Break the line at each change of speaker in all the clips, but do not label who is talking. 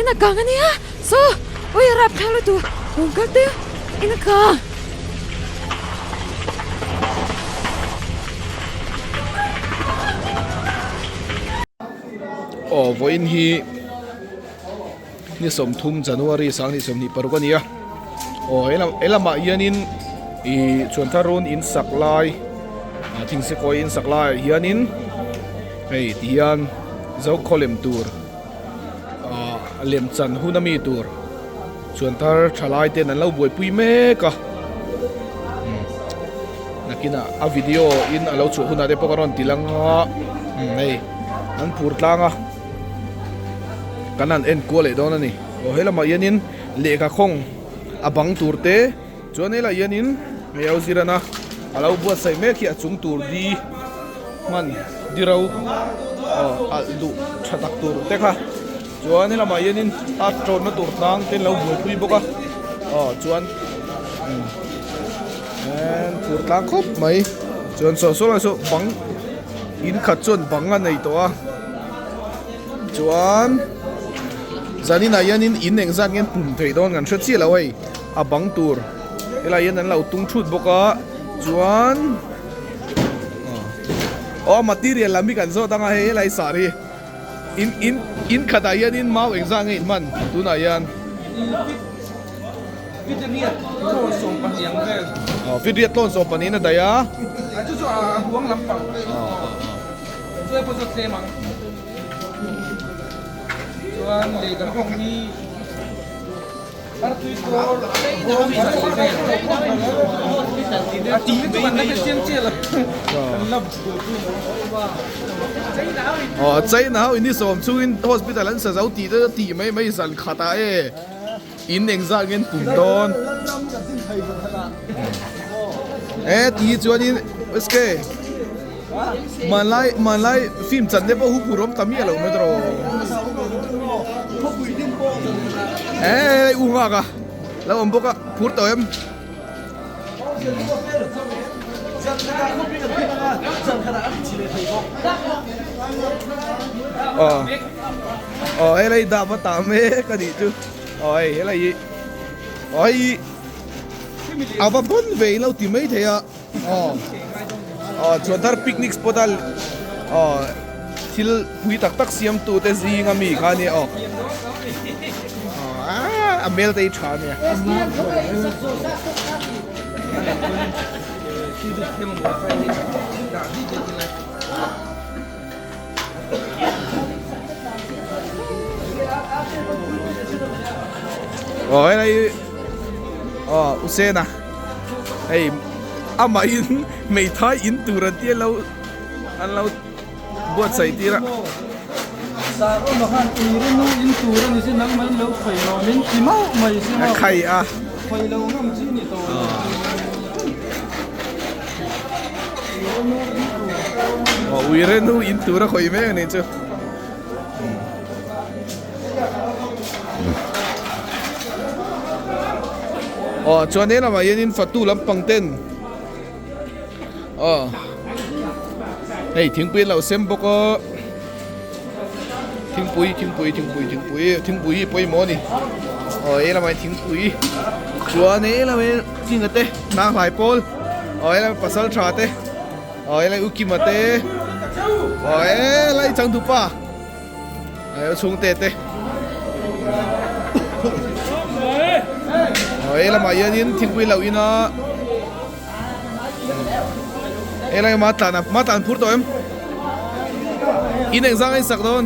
ina ka nga niya so oi rap khalo tu kung ka te ina ka
voin hi ni som thum January sang ni som ni parukania elama yanin I Chhuanthar ron in saklai thing se koi in saklai hianin hei tian zo kholem tur lem chan hunami tur Chhuanthar thalai ten an lo boi pui me ka nakina a video in alo chu huna de pokaron tilanga hei an phur tlanga kanan en ko le don ani helama yanin le ka khong abang turte chuan ela yanin meo zirana alo buat sai me khi achung tur di man dirau du thatak tur te kha chuan ela ma yanin a tron na tur tang ten lo boi pui boka chuan en tur tang khop mai chuan so bang in khat chuan banga nei to a chuan zanina yanin in eng zang en pum thei don ngan thchi lo ei a bang tur ela yan an lo tung thut boka chuan material lami kan zo tanga he lai sari in khata yanin mau eng zang ei man tuna yan Fidriat lon so panina daya
huang lampang so po so temang chuan le kan khong ni artui ko ati tu kan na chen chela lab
chai nào ini som chu in hospital an sa zau ti de ti mai san khata e in eng za gen pum don ti chuan in ske manlai film chan de po hu purom tami alo metro unga ka la om boka phur to em lai da ba ta me ka di chu lai aba bon ve lo ti mai the ya Chhuanthar picnic spot al thil pui tak tak siam tu te zinga mi khani amel te tha ne lai usena hey ama in mei thai in turan ti lo an lo buat sai tira
sa ro no han irin no in turan ni sin nang mai lo khoi no min ti mau mai sin ma
khai
khoi lo ngam chi ni to
uiren nu in tura khoi me ni chu chuan ne lama yanin fatu lampang ten hey thingpui lo sem boko thingpui poi mo ni ela mai thingpui chuan ela me tingate na lai pol ela pasal thate ela ukimate ela chang dupa chung te ela ma yanin thingpui lo ina ela matan phur to em in eng zang ai sak don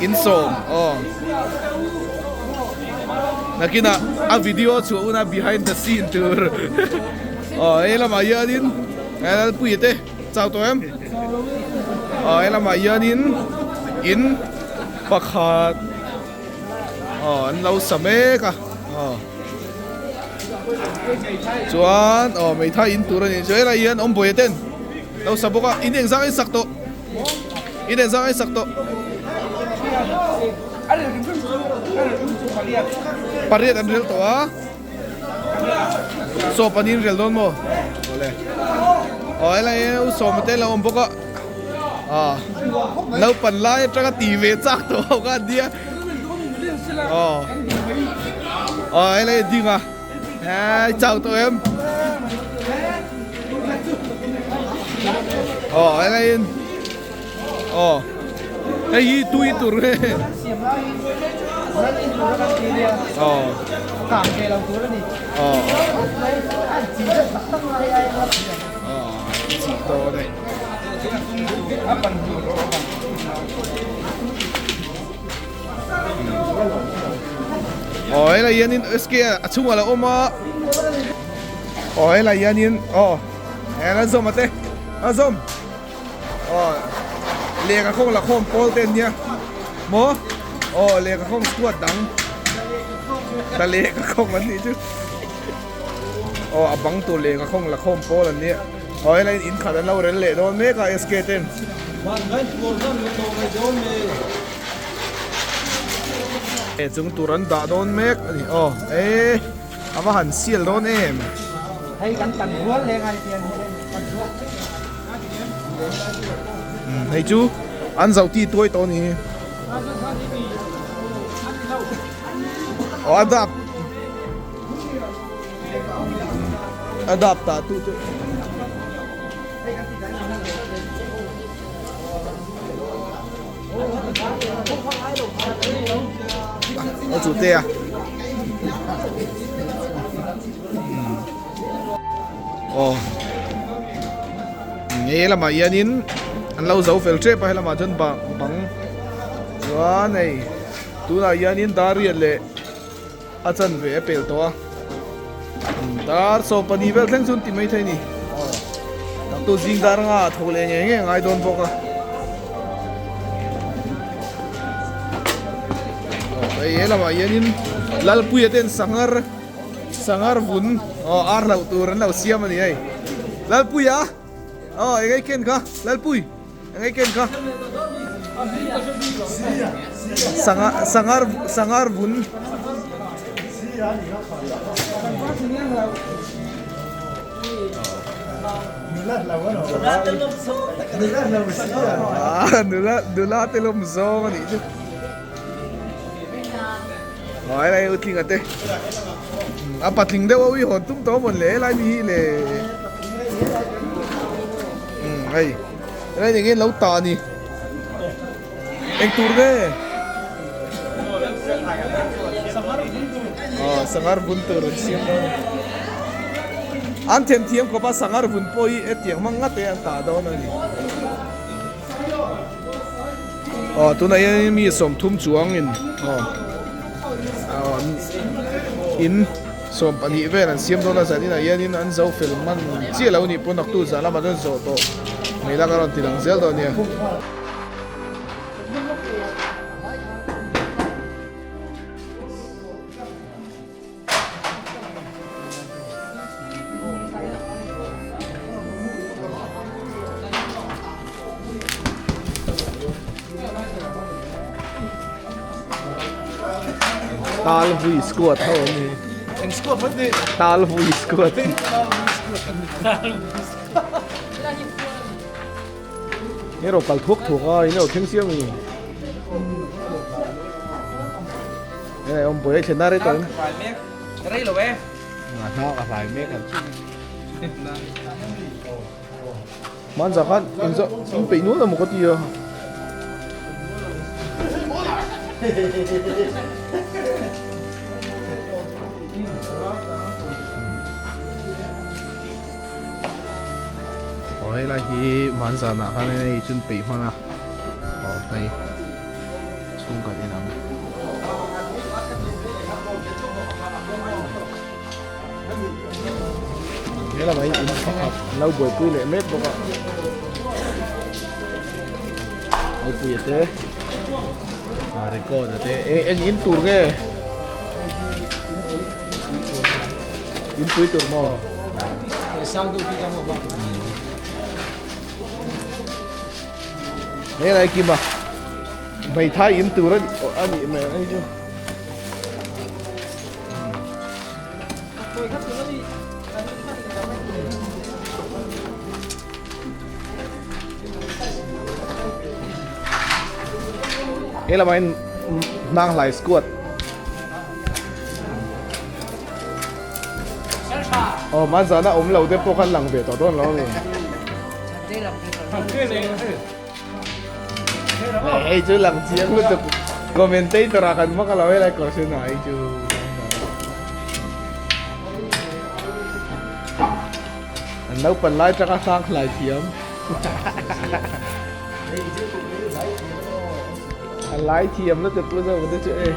in som nakina a video chu una behind the scene tour ela ma yanin ela pui te chau to em ela ma yanin in pakhat an lo same ka chuan mei thai in tur ani chuan la yan om boi ten lo saboka in eng zang ai sak to pariat an rel to so panin rel don mo ole ela yan so mate la om boka lâu phần lại chắc là tỷ về chắc tổ cái dia ấy là gì mà chào tụi em ấy là ấy tui tụi đấy
cảm về lòng tôi đi
chỉ to đây ấy là yên cái chung là ôm ấy là yên em là zoom mà thế zoom lê cái không là không Paul tên nhá mố lê cái không squat đắng ta lê cái không là gì chứ băng tu lê cái không là không Paul là nhá ấy là in khá là lâu rồi lê đó mấy cái skate tên chúng turan đã đón mấy mà hẳn siêu đón em
hay cắn tần huống lên hai tiền
thấy chú ăn giàu ti tuổi to này adapt ta tu chứ chủ tê nghe là mà yên anh lâu dấu phèo trip hay là mà chân bằng đó này tu là yên ta riêng lệ chân về phèo to ta so pani vel theng sun ti mai thai ni tu jing dar nga thole nge ngai don boka ấy là mà yên lal pui ten sangar vun ar lau turan lau siam ani ai lal pui à ngay ken ka lal pui ngay ken ka sangar vun nula telom zong ani chứ hỏi đây ưu tiên thế bắt linh đâu ui hồn tung tố một lễ lại mi lệ hay đây những cái lâu tà nè anh tour đấy sangar bun tour xiêm anh thêm thêm có ba sangar bun poi tiếng mang ngắt anh ta đâu nè tụi này mi sòng thum chuang in som pani ve an siam dona zani na yanin an zo film man chi lo ni ponak tu zala ma don zo to mela karon tilang zel do nia tal vui squat thôi ni
anh squat mất đi
tal vui squat cái đồ cào thuốc thuộc rồi cái đồ thiên siêu gì cái này ông bố ấy trên đây đấy tôi
phải mét cái đấy là bé
nó là phải mét món gì khác anh bị nuốt là một cái gì à hay là khi晚上啊，佢哋準備翻啦，係沖嗰啲諗。Nghĩa là mấy lâu buổi quy lệ mét không ạ? Lâu quy thế, record thế, anh in tour cái, in quy tour mò.
sang tôi đi trong một
Đây này Kim à, mày thay in tour đó, anh bị mày ấy chứ. Ê là mình mang lại squat. Ồ, mà giờ nó ốm lâu tiếp phố khăn lặng về tỏ tôn lâu này. Ê, chú lặng chiếng lúc tục commentator akan makalaway like ko siya na, chú. Anh nấu phần lại cho các sang lại thiếm. Anh lại thiếm nó được bây giờ vẫn chưa ê.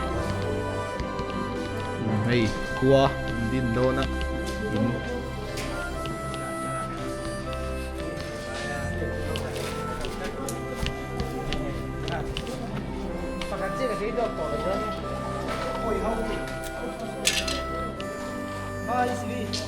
Hey, cua, din đâu nè.
Hi, Sri.